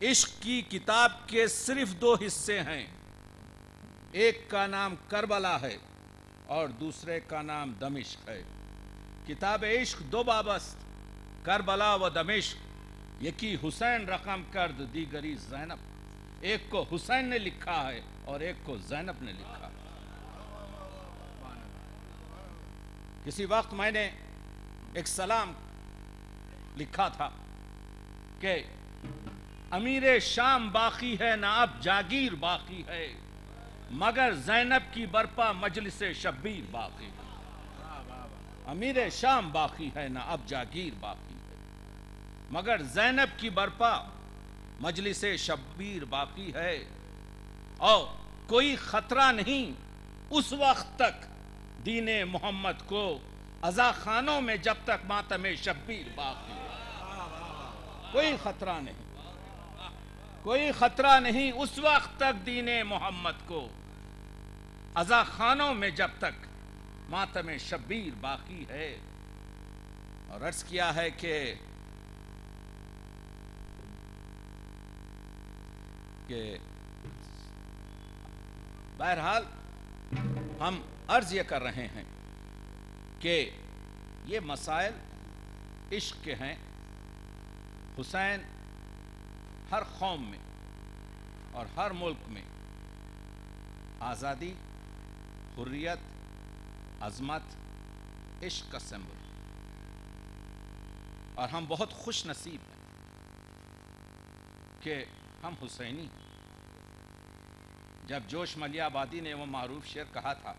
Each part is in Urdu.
عشق کی کتاب کے صرف دو حصے ہیں، ایک کا نام کربلا ہے اور دوسرے کا نام دمشق ہے۔ کتاب عشق دو بابست، کربلا و دمشق، یکی حسین رقم کرد دیگری زینب۔ ایک کو حسین نے لکھا ہے اور ایک کو زینب نے لکھا۔ کسی وقت میں نے ایک سلام لکھا تھا کہ امیر شام باقی ہے نہ اب جاگیر باقی ہے، مگر زینب کی برپا مجلس شبیر باقی ہے۔ امیر شام باقی ہے نہ اب جاگیر باقی ہے، مگر زینب کی برپا مجلس شبیر باقی ہے۔ اور کوئی خطرہ نہیں اس وقت تک دین محمد کو، عزا خانوں میں جب تک ماتم شبیر باقی ہے۔ کوئی خطرہ نہیں، کوئی خطرہ نہیں اس وقت تک دین محمد کو، عزا خانوں میں جب تک ماتم شبیر باقی ہے۔ اور عرض کیا ہے کہ بہرحال ہم عرض یہ کر رہے ہیں کہ یہ مسائل عشق کے ہیں۔ حسین ہر قوم میں اور ہر ملک میں آزادی، حریت، عظمت، عشق کا سمبل، اور ہم بہت خوش نصیب ہیں کہ ہم حسینی ہیں۔ جب جوش ملیح آبادی نے وہ معروف شعر کہا تھا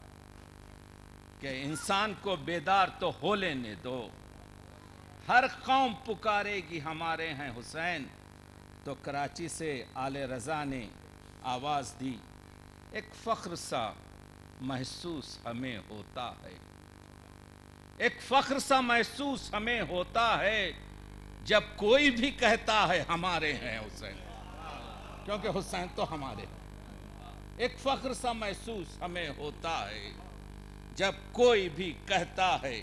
کہ انسان کو بیدار تو ہو لینے دو، ہر قوم پکارے گی ہمارے ہیں حسین، تو کراچی سے آل رضا نے آواز دی، ایک فخر سا محسوس ہمیں ہوتا ہے، ایک فخر سا محسوس ہمیں ہوتا ہے جب کوئی بھی کہتا ہے ہمارے ہیں حسین، کیونکہ حسین تو ہمارے ہیں۔ ایک فخر سا محسوس ہمیں ہوتا ہے جب کوئی بھی کہتا ہے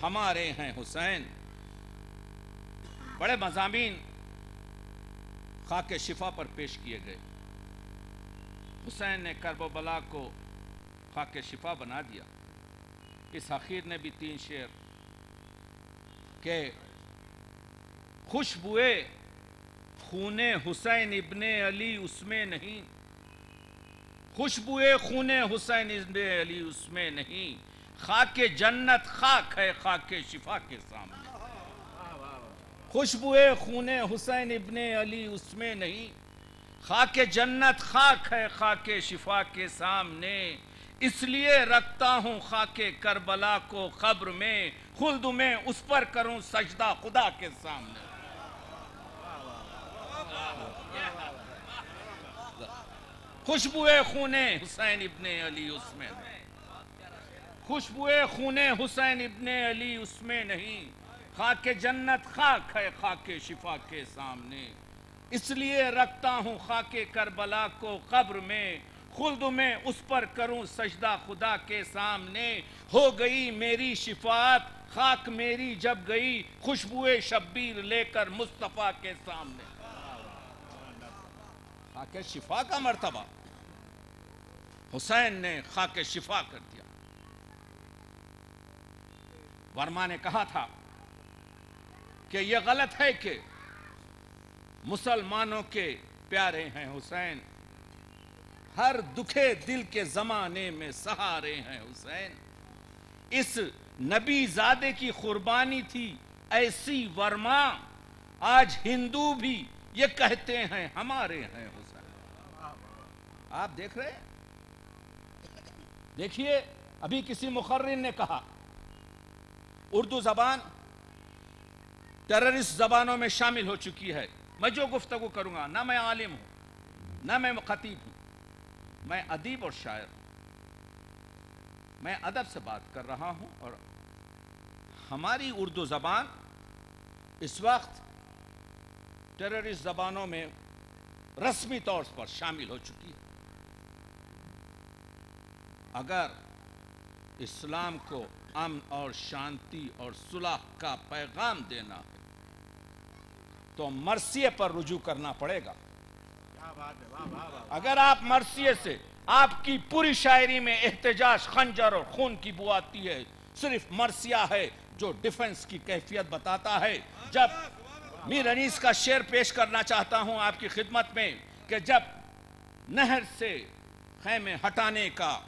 ہمارے ہیں حسین۔ بڑے مضامین خاک شفا پر پیش کیے گئے۔ حسین نے کرب و بلا کو خاک شفا بنا دیا۔ اس اخیر نے بھی 3 شعر کہ خوشبوئے خون حسین ابن علی اس میں نہیں، خوشبوئے خون حسین ابن علی اس میں نہیں، خاک جنت خاک ہے خاک شفا کے سامنے۔ خوشبوئے خون حسین ابن علی اس میں نہیں، خاک جنت خاک ہے خاک شفا کے سامنے، اس لیے رکھتا ہوں خاک کربلا کو قبر میں، خلد میں اس پر کروں سجدہ خدا کے سامنے۔ خوشبوئے خون حسین ابن علی اس میں نہیں، خوشبوئے خون حسین ابن علی اس میں نہیں، خاک جنت خاک ہے خاک شفا کے سامنے، اس لیے رکھتا ہوں خاک کربلا کو قبر میں، خلد میں اس پر کروں سجدہ خدا کے سامنے، ہو گئی میری شفاعت خاک میری جب گئی، خوشبوئے شبیر لے کر مصطفیٰ کے سامنے۔ خاک شفا کا مرتبہ حسین نے خاک شفا کر دیا۔ ورما نے کہا تھا کہ یہ غلط ہے کہ مسلمانوں کے پیارے ہیں حسین، ہر دکھے دل کے زمانے میں سہارے ہیں حسین، اس نبی زادے کی قربانی تھی ایسی ورما، آج ہندو بھی یہ کہتے ہیں ہمارے ہیں حسین۔ آپ دیکھ رہے ہیں؟ دیکھیے ابھی کسی مقرر نے کہا اردو زبان ٹیررسٹ زبانوں میں شامل ہو چکی ہے۔ میں جو گفتگو کروں گا، نہ میں عالم ہوں نہ میں خطیب ہوں، میں ادیب اور شاعر ہوں، میں ادب سے بات کر رہا ہوں، اور ہماری اردو زبان اس وقت ٹیررسٹ زبانوں میں رسمی طور پر شامل ہو چکی ہے۔ اگر اسلام کو امن اور شانتی اور صلح کا پیغام دینا ہے تو مرثیے پر رجوع کرنا پڑے گا۔ اگر آپ مرثیے سے آپ کی پوری شاعری میں احتجاج، خنجر اور خون کی بو آتی ہے، صرف مرثیہ ہے جو ڈیفنس کی کیفیت بتاتا ہے۔ جب میر انیس کا شعر پیش کرنا چاہتا ہوں آپ کی خدمت میں کہ جب نہر سے خیمے ہٹانے کا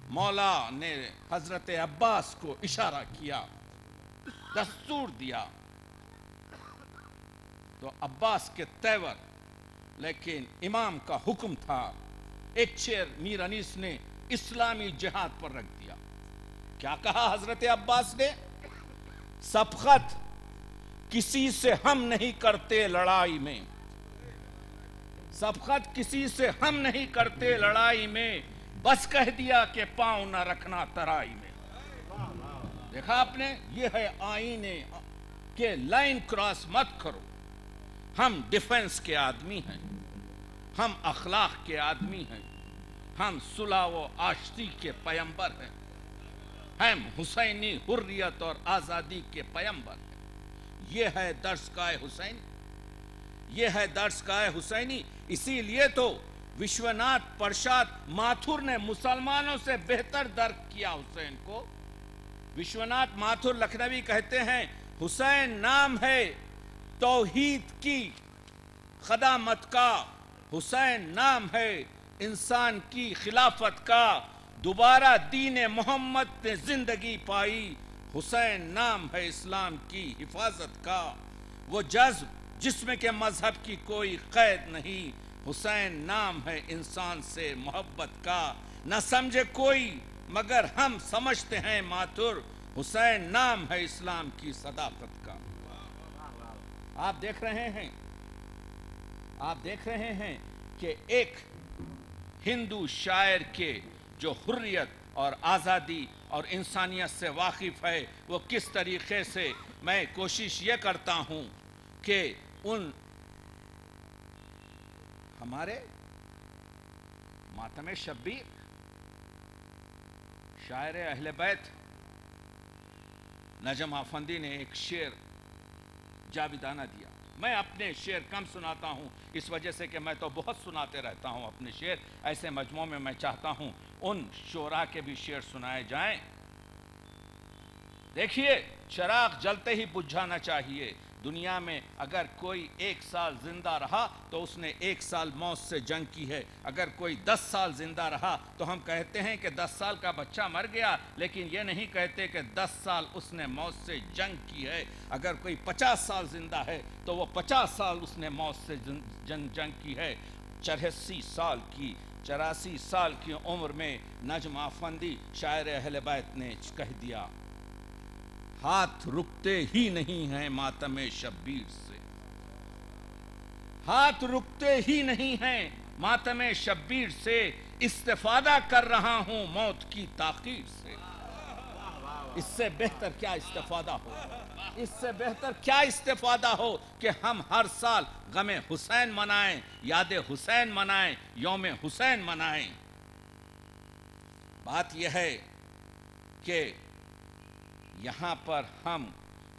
مولا نے حضرت عباس کو اشارہ کیا، دستور دیا، تو عباس کے تیور، لیکن امام کا حکم تھا، ایک شعر میر انیس نے اسلامی جہاد پر رکھ دیا۔ کیا کہا حضرت عباس نے؟ سبقت کسی سے ہم نہیں کرتے لڑائی میں، سبقت کسی سے ہم نہیں کرتے لڑائی میں، بس کہہ دیا کہ پاؤں نہ رکھنا ترائی میں۔ دیکھا آپ نے، یہ ہے آئینے کہ لائن کراس مت کرو۔ ہم ڈیفنس کے آدمی ہیں، ہم اخلاق کے آدمی ہیں، ہم صلح و آشتی کے پیمبر ہیں، ہم حسینی حریت اور آزادی کے پیمبر ہیں۔ یہ ہے درسگاہ حسینی، یہ ہے درسگاہ حسینی۔ اسی لیے تو وشوناتھ پرساد ماتھر نے مسلمانوں سے بہتر درک کیا حسین کو۔ وشوناتھ ماتھر لکھنوی کہتے ہیں، حسین نام ہے توحید کی خدامت کا، حسین نام ہے انسان کی خلافت کا، دوبارہ دین محمد نے زندگی پائی، حسین نام ہے اسلام کی حفاظت کا۔ وہ جذب جس میں کہ مذہب کی کوئی قید نہیں، حسین نام ہے انسان سے محبت کا۔ نہ سمجھے کوئی مگر ہم سمجھتے ہیں ماتھر، حسین نام ہے اسلام کی صداقت کا۔ آپ دیکھ رہے ہیں کہ ایک ہندو شاعر کے جو حریت اور آزادی اور انسانیت سے واقف ہے، وہ کس طریقے سے، میں کوشش یہ کرتا ہوں کہ ان ہمارے ماتم شبیر شاعر اہل بیت نجم افندی نے ایک شعر جاویدانہ دیا۔ میں اپنے شعر کم سناتا ہوں اس وجہ سے کہ میں تو بہت سناتے رہتا ہوں اپنے شعر، ایسے مجموعوں میں میں چاہتا ہوں ان شعراء کے بھی شعر سنائے جائیں۔ دیکھیے، چراغ جلتے ہی بجھ جانا چاہیے۔ دنیا میں اگر کوئی 1 سال زندہ رہا تو اس نے 1 سال موت سے جنگ کی ہے۔ اگر کوئی 10 سال زندہ رہا تو ہم کہتے ہیں کہ 10 سال کا بچہ مر گیا، لیکن یہ نہیں کہتے کہ 10 سال اس نے موت سے جنگ کی ہے۔ اگر کوئی 50 سال زندہ ہے تو وہ 50 سال اس نے موت سے جنگ کی ہے۔ 84 سال کی 84 سال کی عمر میں نجم افندی شاعر اہل بیت نے کہہ دیا، ہاتھ رکتے ہی نہیں ہیں ماتم شبیر سے، ہاتھ رکتے ہی نہیں ہیں ماتم شبیر سے، استفادہ کر رہا ہوں موت کی تاخیر سے۔ اس سے بہتر کیا استفادہ ہو، اس سے بہتر کیا استفادہ ہو کہ ہم ہر سال غم حسین منائیں، یاد حسین منائیں، یوم حسین منائیں۔ بات یہ ہے کہ یہاں پر ہم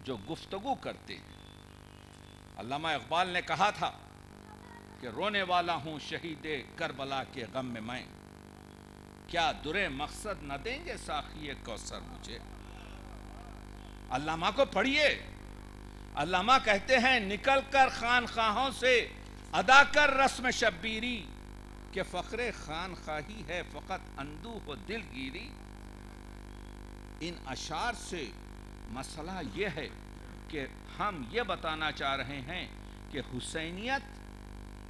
جو گفتگو کرتے ہیں، علامہ اقبال نے کہا تھا کہ رونے والا ہوں شہید کربلا کے غم میں کیا درے مقصد نہ دیں گے ساقی کوثر مجھے۔ علامہ کو پڑھیے، علامہ کہتے ہیں، نکل کر خانخواہوں سے ادا کر رسم شبیری، کہ فخر خانخواہی ہے فقط اندوہ و دلگیری۔ ان اشعار سے مسئلہ یہ ہے کہ ہم یہ بتانا چاہ رہے ہیں کہ حسینیت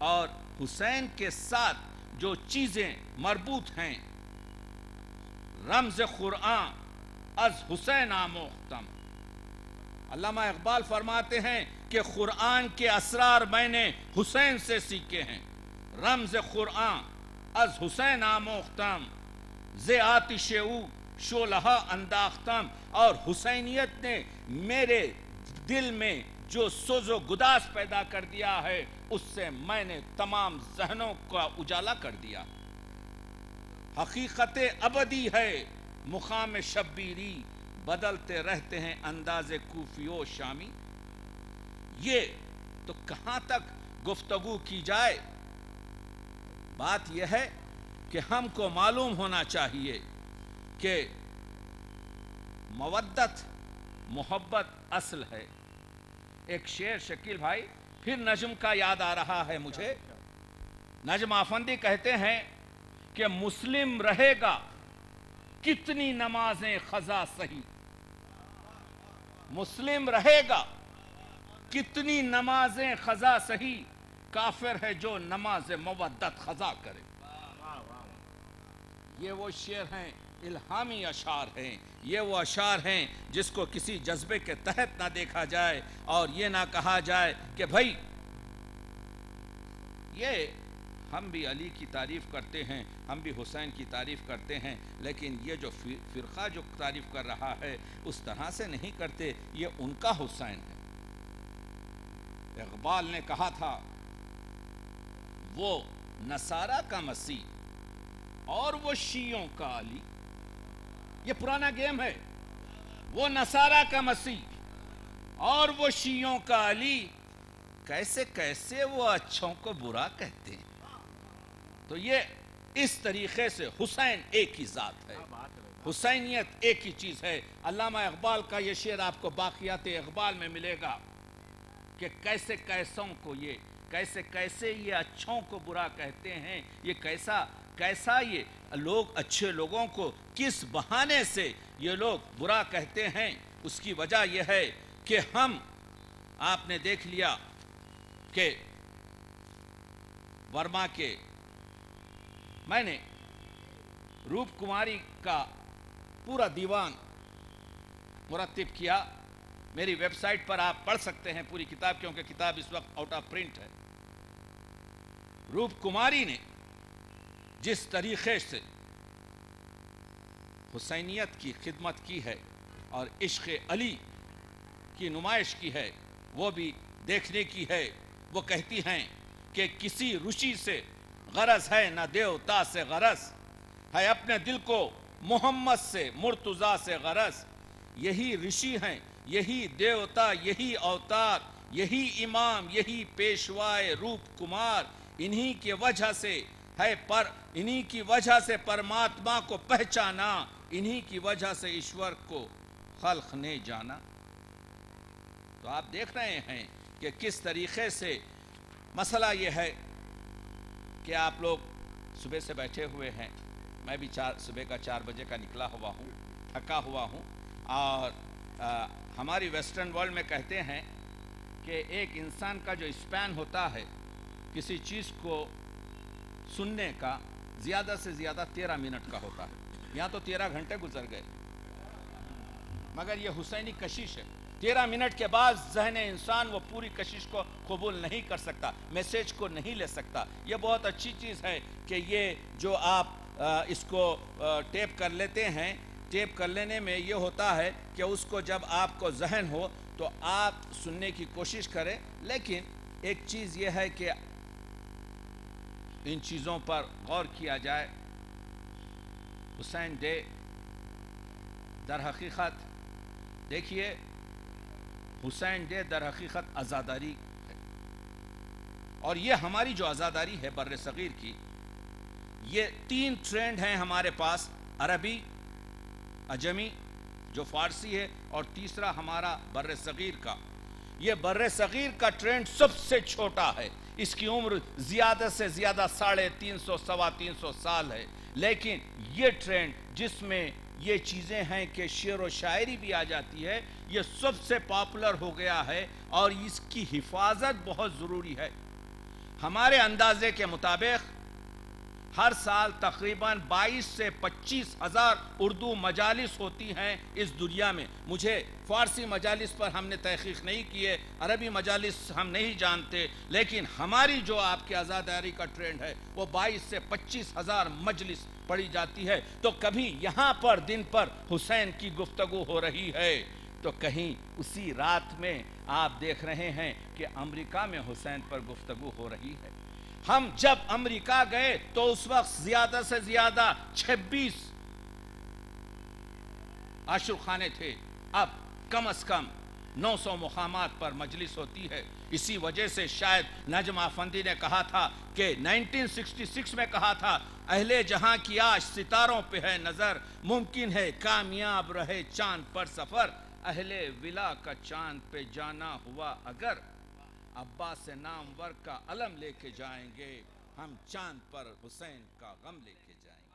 اور حسین کے ساتھ جو چیزیں مربوط ہیں، رمز قرآن از حسین آموختم۔ علامہ اقبال فرماتے ہیں کہ قرآن کے اسرار میں نے حسین سے سیکھے ہیں، رمز قرآن از حسین آموختم، ز آتش او شعلہ انداختم، اور حسینیت نے میرے دل میں جو سوز و گداز پیدا کر دیا ہے، اس سے میں نے تمام ذہنوں کا اجالا کر دیا۔ حقیقت ابدی ہے مقام شبیری، بدلتے رہتے ہیں انداز کوفی و شامی۔ یہ تو کہاں تک گفتگو کی جائے، بات یہ ہے کہ ہم کو معلوم ہونا چاہیے کہ مودت محبت اصل ہے. ایک شعر شکیل بھائی پھر نجم کا یاد آ رہا ہے مجھے. نجم آفندی کہتے ہیں کہ مسلم رہے گا کتنی نمازیں قضا سہی. مسلم رہے گا کتنی نمازیں قضا سہی، کافر ہے جو نماز مودت قضا کرے. یہ وہ شعر ہیں، الہامی اشعار ہیں. یہ وہ اشعار ہیں جس کو کسی جذبے کے تحت نہ دیکھا جائے اور یہ نہ کہا جائے کہ بھائی یہ ہم بھی علی کی تعریف کرتے ہیں، ہم بھی حسین کی تعریف کرتے ہیں، لیکن یہ جو فرقہ جو تعریف کر رہا ہے اس طرح سے نہیں کرتے. یہ ان کا حسین ہے. اقبال نے کہا تھا وہ نصارہ کا مسیح اور وہ شیعوں کا علی. یہ پرانا گیم ہے. وہ نصارہ کا مسیح اور وہ شیعوں کا علی، کیسے کیسے وہ اچھوں کو برا کہتے ہیں. تو یہ اس طریقے سے حسین ایک ہی ذات ہے، حسینیت ایک ہی چیز ہے. علامہ اقبال کا یہ شعر آپ کو باقیات اقبال میں ملے گا کہ کیسے کیسوں کو کیسے کیسے یہ اچھوں کو برا کہتے ہیں. یہ کیسا یہ لوگ اچھے لوگوں کو کس بہانے سے یہ لوگ برا کہتے ہیں. اس کی وجہ یہ ہے کہ آپ نے دیکھ لیا کہ ورما کے میں نے روپ کماری کا پورا دیوان مرتب کیا. میری ویب سائٹ پر آپ پڑھ سکتے ہیں پوری کتاب، کیونکہ کتاب اس وقت آؤٹ آف پرنٹ ہے. روپ کماری نے جس طریقے سے حسینیت کی خدمت کی ہے اور عشق علی کی نمائش کی ہے وہ بھی دیکھنے کی ہے. وہ کہتی ہیں کہ کسی رشی سے غرض ہے نہ دیوتا سے غرض، ہے اپنے دل کو محمد سے مرتضیٰ سے غرض. یہی رشی ہیں، یہی دیوتا، یہی اوتار، یہی امام، یہی پیشوائے روپ کمار. انہی کی وجہ سے انہی کی وجہ سے پرماتما کو پہچانا، انہی کی وجہ سے ایشور کو خلق نے جانا. تو آپ دیکھ رہے ہیں کہ کس طریقے سے مسئلہ یہ ہے کہ آپ لوگ صبح سے بیٹھے ہوئے ہیں. میں بھی صبح کا 4 بجے کا نکلا ہوا ہوں، تھکا ہوا ہوں. اور ہماری ویسٹرن ورلڈ میں کہتے ہیں کہ ایک انسان کا جو اسپین ہوتا ہے کسی چیز کو سننے کا زیادہ سے زیادہ 13 منٹ کا ہوتا ہے. یہاں تو 13 گھنٹے گزر گئے، مگر یہ حسینی کشش ہے. 13 منٹ کے بعد ذہن انسان وہ پوری کشش کو قبول نہیں کر سکتا، میسیج کو نہیں لے سکتا. یہ بہت اچھی چیز ہے کہ یہ جو آپ اس کو ٹیپ کر لیتے ہیں. ٹیپ کر لینے میں یہ ہوتا ہے کہ اس کو جب آپ کو ذہن ہو تو آپ سننے کی کوشش کریں. لیکن ایک چیز یہ ہے کہ ان چیزوں پر غور کیا جائے. حسین ڈے در حقیقت دیکھیے، حسین ڈے در حقیقت عزاداری ہے. اور یہ ہماری جو عزاداری ہے بر صغیر کی، یہ 3 ٹرینڈ ہیں ہمارے پاس: عربی، عجمی جو فارسی ہے، اور تیسرا ہمارا بر صغیر کا. یہ بر صغیر کا ٹرینڈ سب سے چھوٹا ہے. اس کی عمر زیادہ سے زیادہ 350 سوا 300 سال ہے. لیکن یہ ٹرینڈ جس میں یہ چیزیں ہیں کہ شعر و شاعری بھی آ جاتی ہے، یہ سب سے پاپولر ہو گیا ہے اور اس کی حفاظت بہت ضروری ہے. ہمارے اندازے کے مطابق ہر سال تقریباً 22 سے 25 ہزار اردو مجالس ہوتی ہیں اس دنیا میں. مجھے فارسی مجالس پر ہم نے تحقیق نہیں کیے، عربی مجالس ہم نہیں جانتے، لیکن ہماری جو آپ کے عزاداری کا ٹرینڈ ہے وہ 22 سے 25 ہزار مجلس پڑھی جاتی ہے. تو کبھی یہاں پر دن پر حسین کی گفتگو ہو رہی ہے تو کہیں اسی رات میں آپ دیکھ رہے ہیں کہ امریکہ میں حسین پر گفتگو ہو رہی ہے. ہم جب امریکہ گئے تو اس وقت زیادہ سے زیادہ 26 عاشق خانے تھے. اب کم از کم 900 مقامات پر مجلس ہوتی ہے. اسی وجہ سے شاید نجم افندی نے کہا تھا کہ 1966 میں کہا تھا، اہل جہاں کی آج ستاروں پہ ہے نظر، ممکن ہے کامیاب رہے چاند پر سفر، اہل ولا کا چاند پہ جانا ہوا اگر، عباس نامور کا علم لے کے جائیں گے، ہم چاند پر حسین کا غم لے کے جائیں گے۔